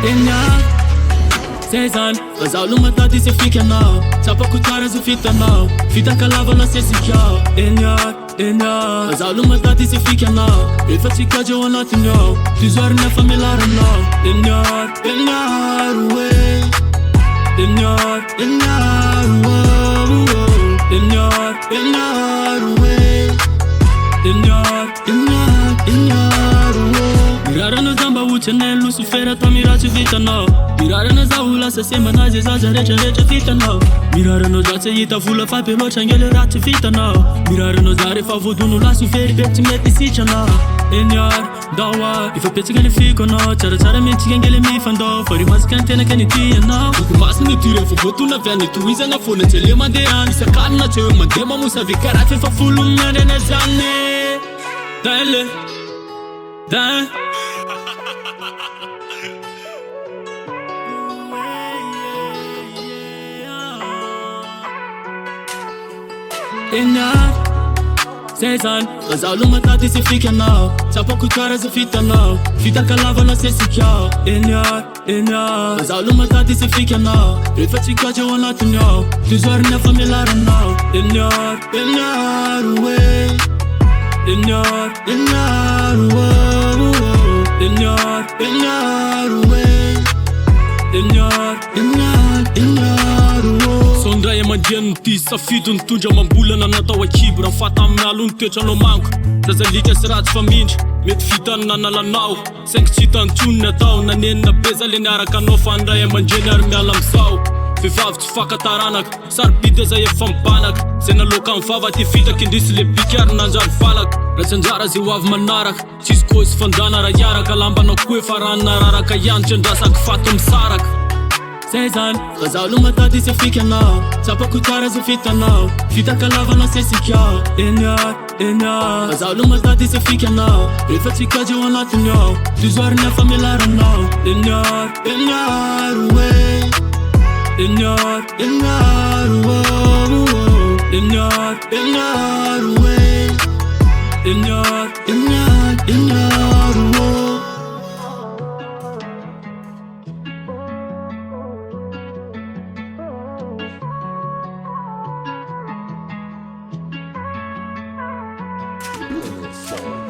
Enyak 16 anos, casal numa data e cê fica não. Sapa com caras e fita não. Fita calava não sei se quer. Enyak, casal numa data e cê fica não. Eu faço que eu não tenho. Tesouro na família não. Enyak, ué. Enyak, ué. Mirara na zamba uchane Lucifera ta miraci vita no. Mirara na zaula se sema na zezaza recha vita no. Mirara no zace ita fula fa pelo changele rati vita no. Mirara no zare fa vodu no lasu feri peti meti sicha no. Enyar, dawa, ifa peti gani fiko no. Chara meti gengele mi fando. Fari maskante na kani tia no. Uku masu ni tire fu botu na vyani tuiza na funa tele mandean. Isa kani na chewe mandema musa vikara fe fa fulu mene na zane. Dale, dale. Enyak 16 anos, casal numa data e cê fica não. Sapa com caras e fita não. Fita calava não sei se quer. Enyak, casal numa data e cê fica não. Eu faço que eu não tenho. Tesouro na família não. Enyak, ué. Enyak, ué. Enyak, ué. Sondra e mandiano ti safido ntunja mambula na natao akibra mfata mialo ntoetra no manko zazalika sy ratsy famindry mety fitany nanalanao 5 tsita ntsony natao nanenina beza le niaraka anao fa andray amandreny ary miala amizao vehivavy tsy fakataranaky sarobidy zay efa mibanaka zay naloka mivava ty fitaky indrisy le biky ary nanjary valaky ratsy anjara zay ho avy manaraka tsisy kôsy fandana raha iaraka lambanao koa efa ranona raraka ianitra andrasaky fato misaraka 16 anos, casal numa data e cê fica não. Sapa com caras e fita não. Fita calava não sei se quer. Enyak, casal numa data e cê fica não. Eu faço que eu não tenho. Tesouro na família não. Enyak, ué. Enyak, ué. Enyak, ué. Enyak, ué. Song.